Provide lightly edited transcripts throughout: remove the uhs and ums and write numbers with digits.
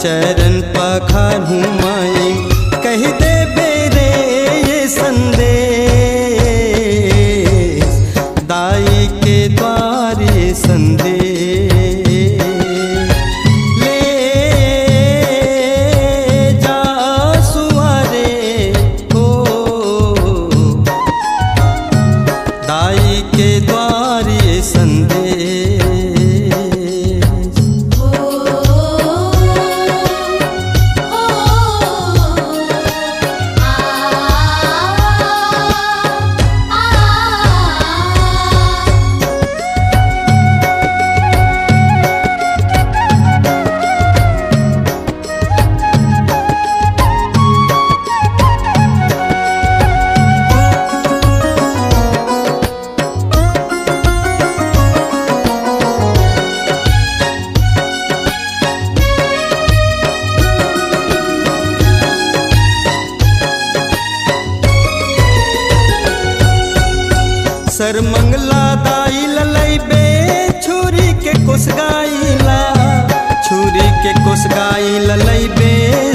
चरण पखारू माई कह दे बेरे ये संदेश दाई के द्वारे संदेश ले जा सुआरे हो दाई के द्वारे संदेश। सर मंगला दाई ललैबे छुरी के कुसगाईला छुरी के कुसगाई ललैबे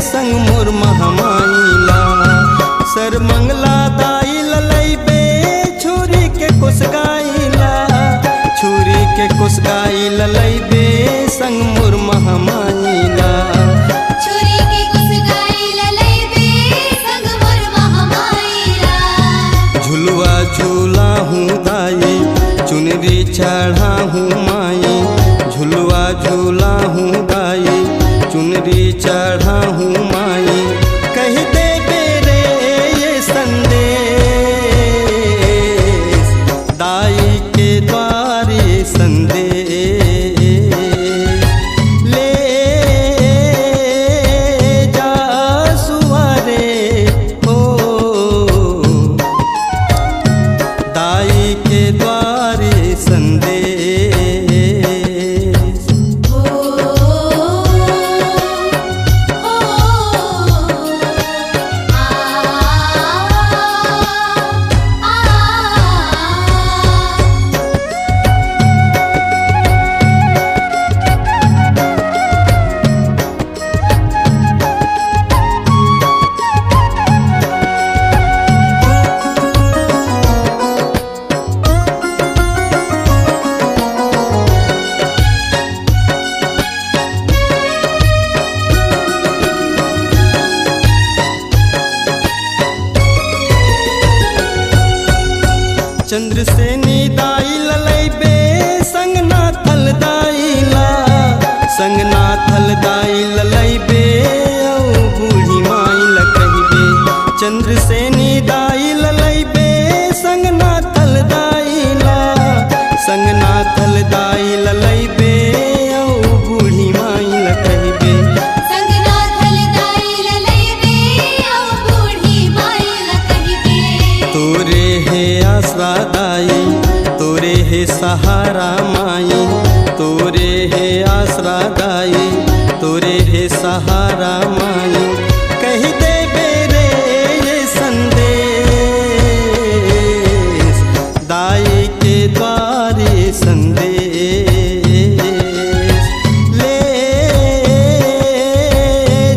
संग मोर महमाईला। सर मंगला दाई ललैबे छुरी के कुसगाईला छुरी के कुसगाई ललैबे संग मोर महमाईला। झुलवा झूला हूँ दाई चुनरी चढ़ा हूँ माई झुलवा झूला हूँ दाई चुनरी चढ़ा हूँ माई कह दे बेरे ये संदेश दाई के द्वारे संदेश ले जा सुआरे हो दाई के द्वारे संदेश। चंद्रसेनी दाई ललैबे संग नाथल दाईला संग नाथल दाई ललैबे औ बूढ़ी माई लकहिबे। चंद्रसेनी दाई ललैबे संग नाथल दाईला संग नाथल दाई ललैबे औ बूढ़ी माई लकहिबे। तोरे है आसरा दाई तोरे है सहारा माई तोरे है आसरा दाई तोरे है सहारा माई कह दे बेरे ये संदेश दाई के द्वारे संदेश ले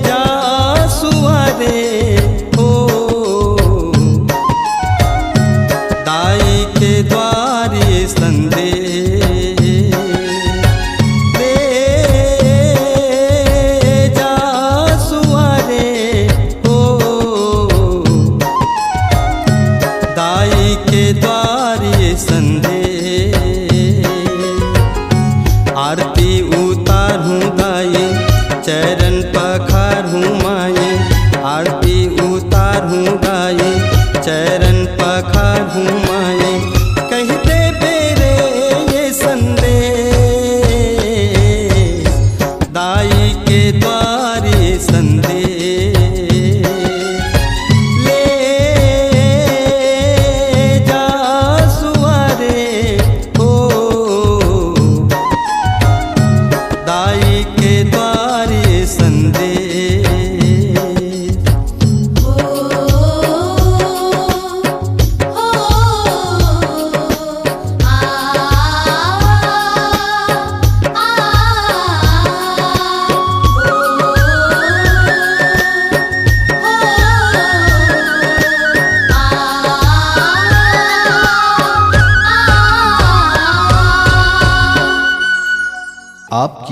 जा सुआरे हो दाई के द्वारे संदेश ले जा सुआरे हो दाई के द्वारे संदेश। आरती उतारूं दाई चरण पखारूं माई आरती उतारूं दाई चरण पखारूं माई कह दे बेरे ये संदेश दाई के द्वारे संदेश ले जा सुआरे हो दाई के द्वारे संदेश।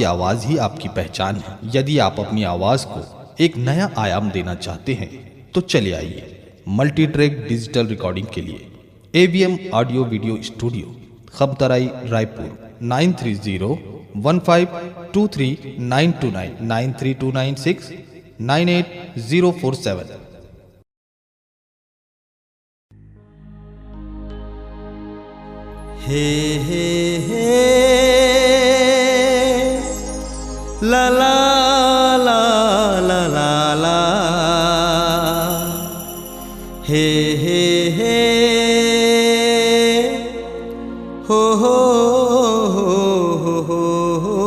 आपकी आवाज़ ही आपकी पहचान है। यदि आप अपनी आवाज़ को एक नया आयाम देना चाहते हैं तो चले आइए मल्टी ट्रैक डिजिटल रिकॉर्डिंग के लिए AVM audio video studio, Khamtarai, Raipur 9301523929 9329698047। हे हे हे ला ला ला ला ला ला, हे हे हे हो हो हो हो हो हो।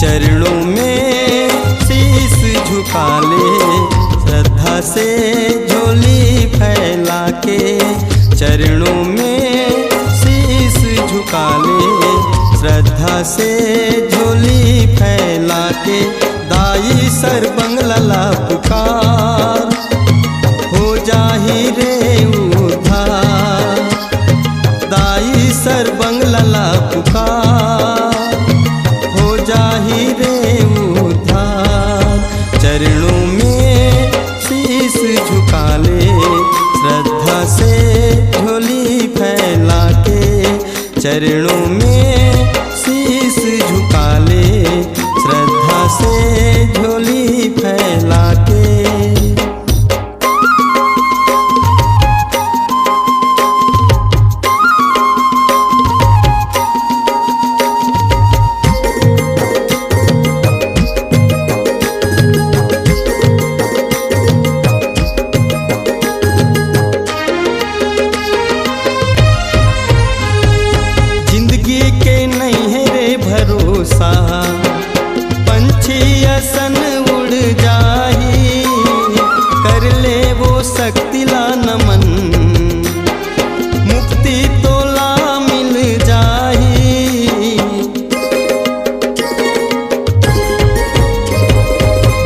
चरणों में शीश झुका ले श्रद्धा से झोली फैला के, चरणों में शीश झुका ले श्रद्धा से झोली फैला के। दाई सर बंगला पुकार हो जाही रे उद्धार, दाई सर बंगला पुकार जाही रे उद्धार। चरणों में शीश झुका ले श्रद्धा से झोली फैला के, चरणों में शीश झुका ले श्रद्धा से झोली फैला के। पंछी असन उड़ जाही कर ले वो शक्ति ला नमन, मुक्ति तो ला मिल जाही।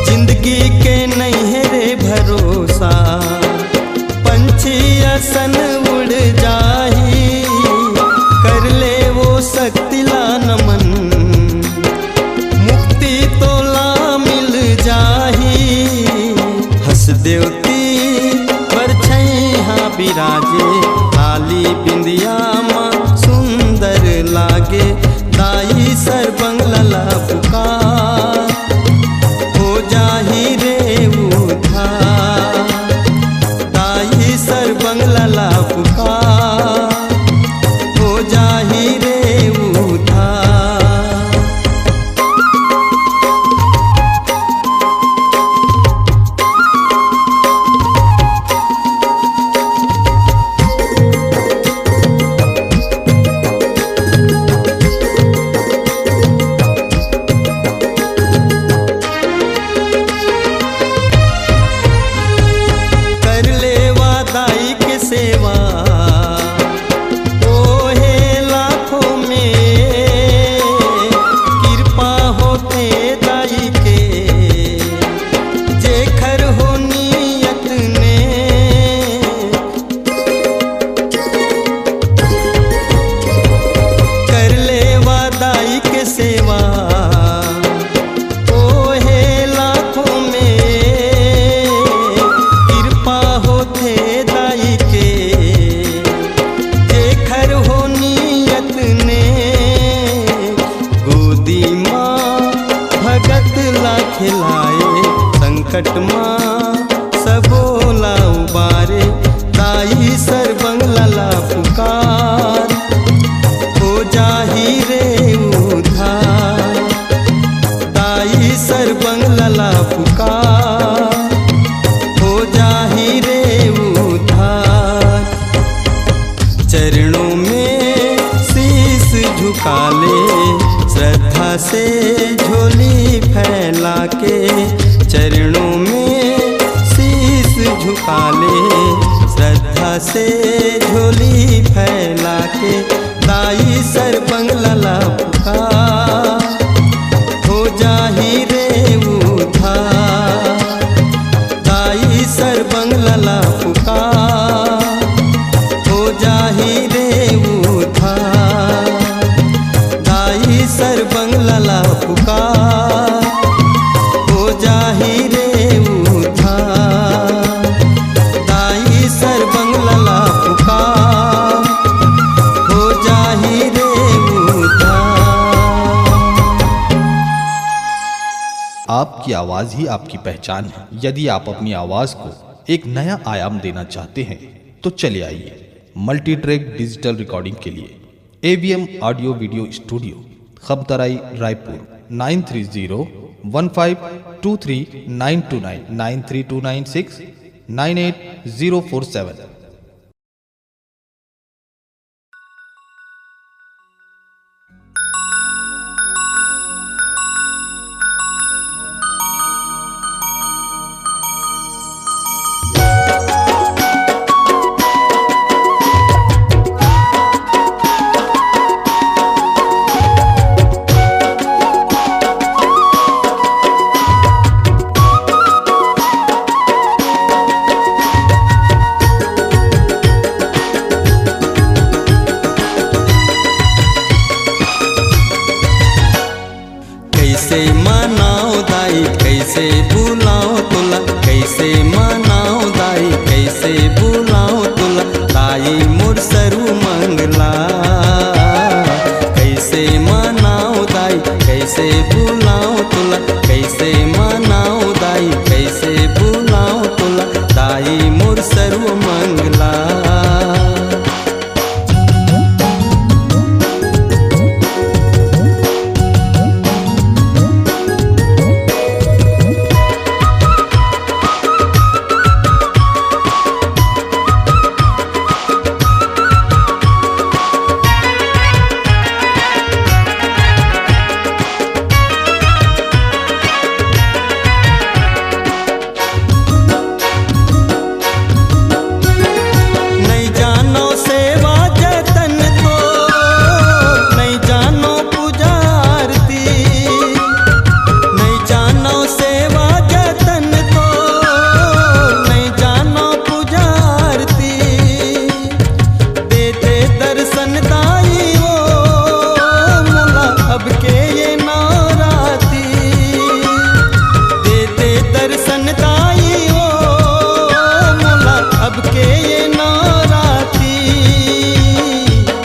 जिंदगी के नहीं है रे भरोसा, पंछी असन उड़ जाही कर ले वो शक्ति ला नमन, देवती परछैया बिराजे लाली बिंदिया माँ सुंदर लागे। दाई सर बंगला पुकार हो जाही रे उद्धार, दाई सर बंगला पुकार हो जाही रे उद्धार। सेवा ओ हे लाखों में कृपा होते दाई के, जेखर हो नियत ने कर ले दाई के सेवा। ओ हे लाखों में कृपा होते दाई के, जेखर हो नियत ने गोदी माँ भगत ला खिलाए, संकट माँ सबोला उबारे। दाई सर बंगला पुकार हो जाही रे उद्धार, दाई सर बंगला पुकार हो जाही रे उद्धार। चरणों में शीश झुका ले श्रद्धा से झोली फैला के, चरणों में शीश झुका से झोली फैला के दाई सर बंगला ला पुकार, हो जाही रे उधार। दाई सर बंगला ला पुकार, हो जाही रे उधार। दाई सर बंगला ला पुकार, हो जाही रे उधार। दाई सर बंगला ला पुकार, हो जाही रे उधार। आपकी आवाज ही आपकी पहचान है। यदि आप अपनी आवाज को एक नया आयाम देना चाहते हैं तो चले आइए मल्टी ट्रैक डिजिटल रिकॉर्डिंग के लिए AVM audio video studio, Khamtarai, Raipur 9301523929 93296 98047। कैसे मनाओ दाई कैसे बुलाओ तुला, कैसे मनाओ दाई कैसे बुलाओ तुला। दाई मोर सरु मंगला, कैसे मनाओ दाई कैसे बुलाओ तुला, कैसे मनाओ दाई कैसे बुलाओ तुला। दाई मोर सरु मंगला।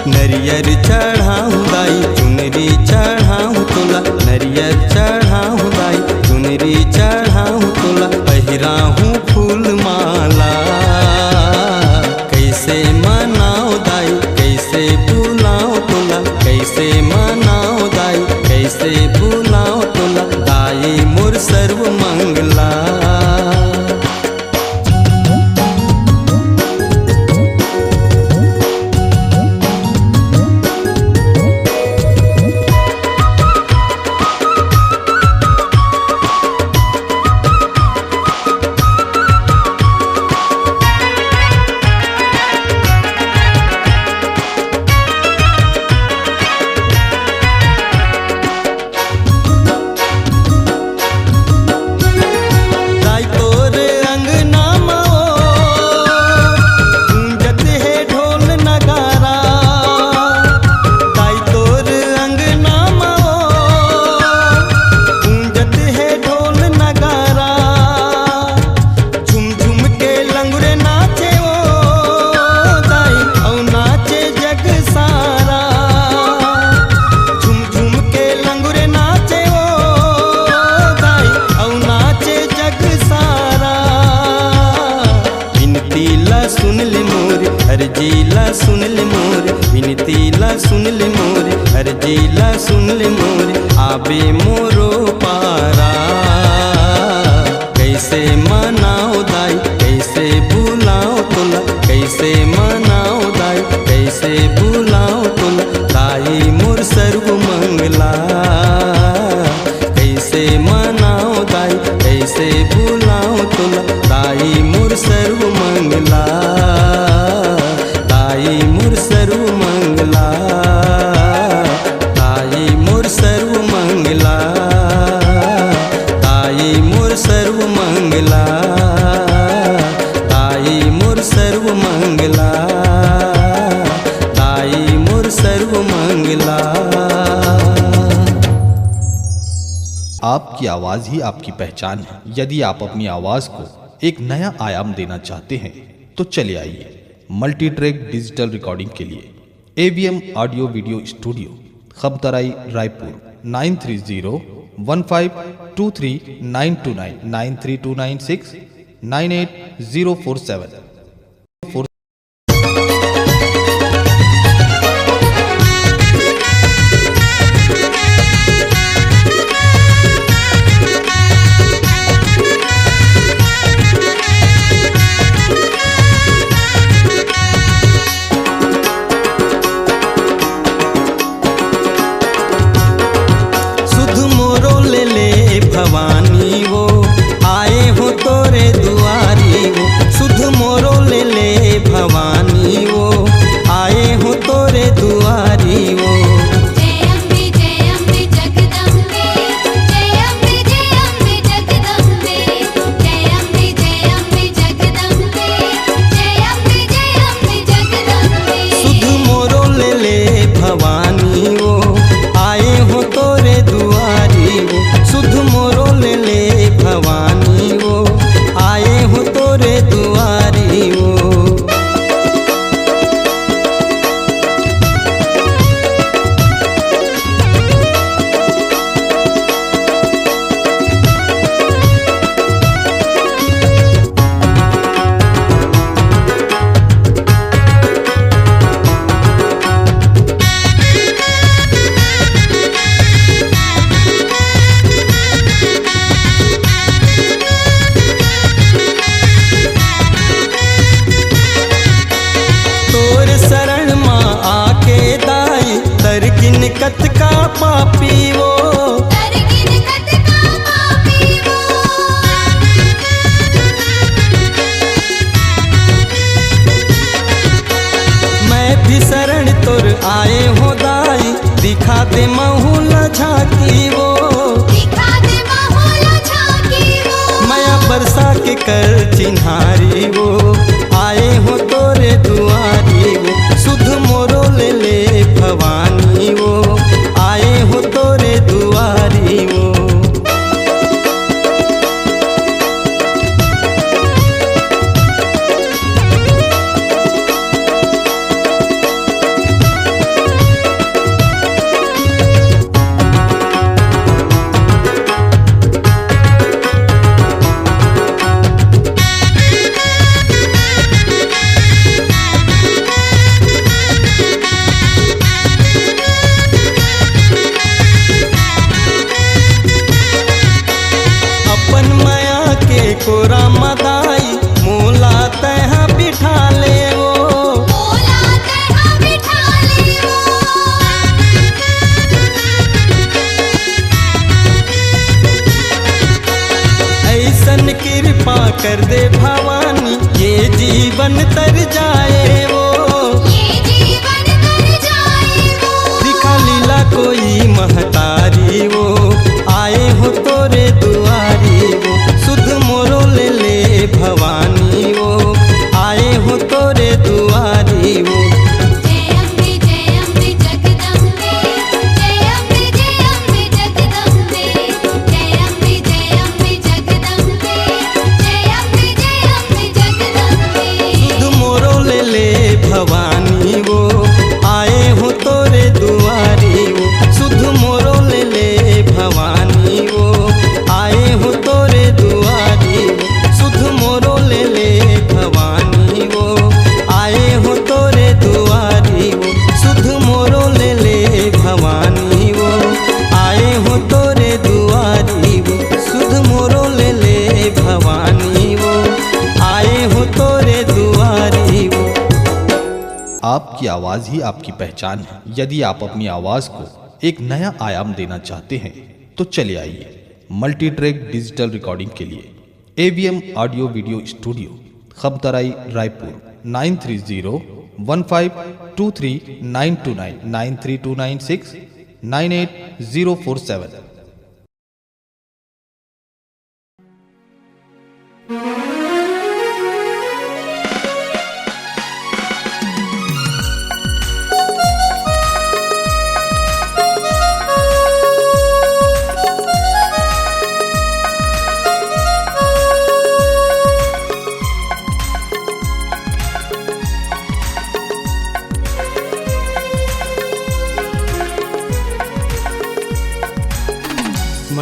नरियर चढ़ाऊँ दाई चुनरी चढ़ाऊँ तुला, नरियर चढ़ाऊँ दाई चुनरी चढ़ाऊँ तुला। पहिराऊँ फूल माला, कैसे मनाओ दाई कैसे बुलाओ तुला, कैसे मनाओ दाई कैसे बुलाओ तुला। दाई मोर सर्व मंगला। अर्जीला सुन ले मोर, विनतीला सुन ले मोर, अर्जीला सुन ले मोर। आबे मोरो पारा, कैसे मनाओ दाई कैसे बुलाओ तुला, कैसे मनाओ दाई कैसे बुलाओ तुला। दाई मोर सर्व मंगला, कैसे मनाओ दाई कैसे बुलाओ तुला। दाई मोर सर्व मंगला। मंगला, दाई मोर सर्व मंगला। आपकी आवाज़ ही आपकी पहचान है। यदि आप अपनी आवाज़ को एक नया आयाम देना चाहते हैं तो चले आइए मल्टी ट्रैक डिजिटल रिकॉर्डिंग के लिए AVM audio video studio, Khamtarai, Raipur 9301523929 93296 98047। Bhavani वो आए हो तोरे दुआरी वो, सुध मोरो ले ले भवानी वो आए हो तोरे दुआरी वो। जय अम्बे जगदम्बे, जय अम्बे जगदम्बे, जय अम्बे जगदम्बे, जय अम्बे जगदम्बे। सुध मोरो ले ले भवानी वो आए हो तोरे दुआरी वो, सुध मोरो ले ले भवानी वो आए हो तोरे दुआरी वो। तरगिन कत का पापी वो, तरगिन कत का पापी वो। मैं भी शरण तोर आए हो दाई, दिखा दे महूल झाकी वो, दिखा दे महूल झाकी वो। माया बरसा के कर चिन्हारी वो आए हो तोरे दुआरी वो, सुध मोरो ले ले भवानी वो आए हो तोरे दुआरी वो। कोरा मदाई मोला तहा बिठा ले वो, मोला तहा बिठा ले वो। ऐसन कृपा कर दे भवानी ये जीवन तर जाए वो, ये जीवन तर जाए वो। दिखा लीला कोई महतारी वो आए हो तोरे दुआरी वो, सुध मोरो ले ले भवानी वो आए हो तोरे दुआरी वो। जय अम्बे जगदम्बे, जय अम्बे जगदम्बे, जय अम्बे जगदम्बे, जय अम्बे जगदम्बे। सुध मोरो ले ले भवानी वो आए हो तोरे दुआरी वो, सुध मोरो ले ले भवानी वो आए हो तोरे दुआरी वो, सुध मोरो ले ले भवानी वो आए हो तोरे दुआरी वो, सुध मोरो ले ले भवानी वो आए हो तोरे दुआरी वो, सुध मोरो ले ले भवानी वो आए हो तोरे दुआरी वो। आपकी आवाज़ ही आपकी पहचान है। यदि आप अपनी आवाज़ को एक नया आयाम देना चाहते हैं तो चले आइए मल्टी ट्रैक डिजिटल रिकॉर्डिंग के लिए AVM audio video studio, Khamtarai, Raipur 9301523929 93296 98047।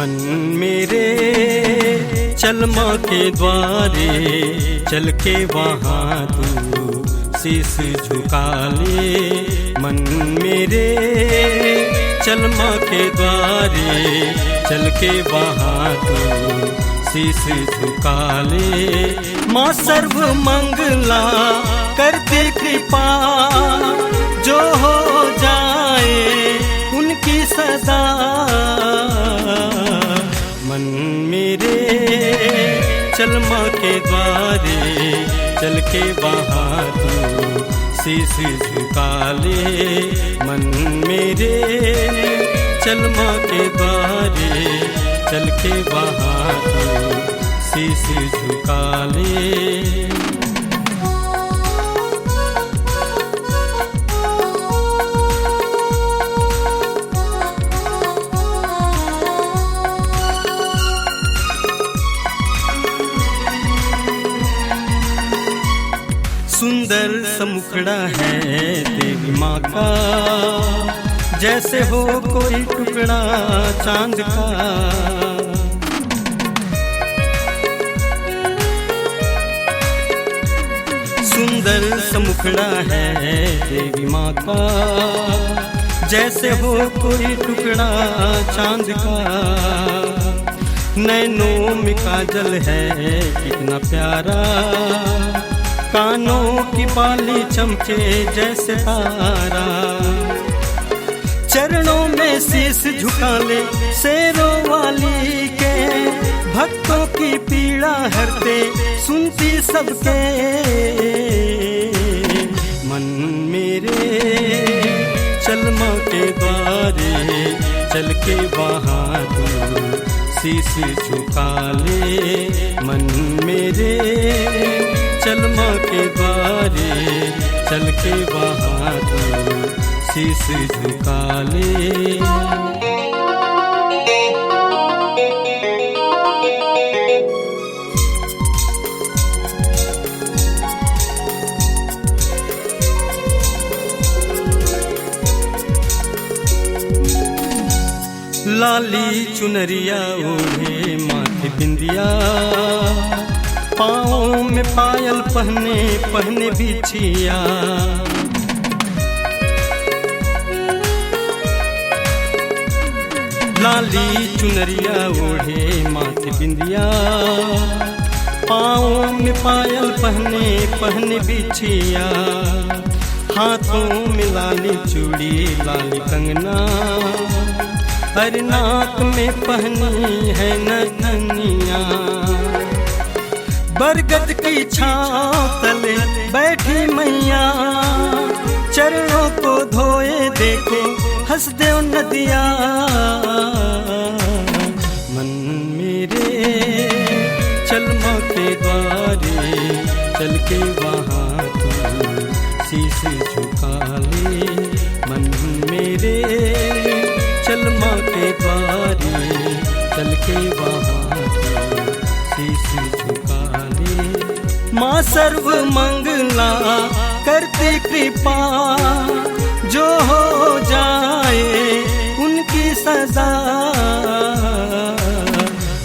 मन मेरे चल माँ के द्वारे, चल के वहाँ तू शीश झुका ले। मन मेरे चल माँ के द्वारे, चल के वहाँ तू शीश झुका ले। माँ सर्व मंगला करती कृपा, जो हो जाए उनकी सदा। मन मेरे चल माँ के द्वारे, चल के वहाँ तू शीश झुका ले। मन मेरे चल माँ के द्वारे, चल के वहाँ तू शीश झुका ले। सुंदर समुखड़ा है देवी माँ का, जैसे हो कोई टुकड़ा चांद का। सुंदर समुखड़ा है देवी माँ का, जैसे हो कोई टुकड़ा चांद का। नैनों में काजल है कितना प्यारा, कानों की बाली चमके जैसे तारा। चरणों में शीश झुका ले शेरों वाली के, भक्तों की पीड़ा हरते सुनती सबके। मन मेरे चल माँ के द्वारे, चल के वहाँ तू शीश झुका ले। मन मेरे चल माँ के द्वारे, चल के वहाँ तू शीश झुका ले। लाली चुनरिया ओढ़े माथे बिंदिया, पाँवों में पायल पहने पहने बिछिया। लाली चुनरिया ओढ़े माथे बिंदिया, पाँवों में पायल पहने पहने बिछिया। हाथों में लाली चूड़ी लाली कंगना, हर नाक में पहनी है नथनिया। बरगद की छाँव तले बैठी मैया, चरणों को धोए देखो हंस दे नदिया। मन मेरे चल माँ के द्वारे, चल के वहाँ तू शीश झुका ले। मन मेरे चल माँ के द्वारे, चल के वहाँ तू शीश झुका ले। माँ सर्व मंगला करती कृपा, जो हो जाए उनकी सदा।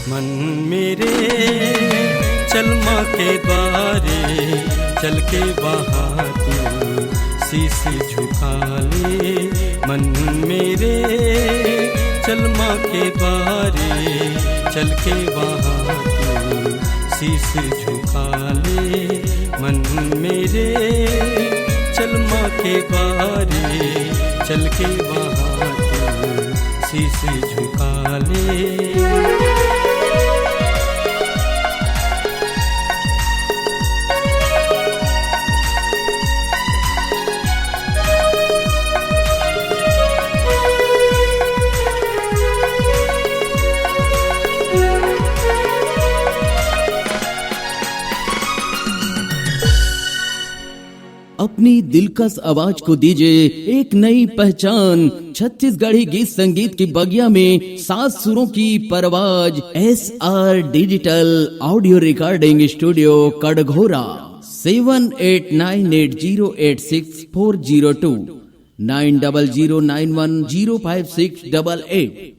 मन मेरे चल माँ के द्वारे, चल के वहाँ तू शीश झुका ले। मन मेरे चल माँ के द्वारे, चल के वहाँ तू शीश झुका ले। मन मेरे चल माँ के द्वारे, चल के वहाँ तू शीश झुका ले। अपनी दिलकश आवाज को दीजिए एक नई पहचान। छत्तीसगढ़ी गीत संगीत की बगिया में 7 सुरों की परवाज। SR digital audio recording studio Katghora. 7898086402 9009105688।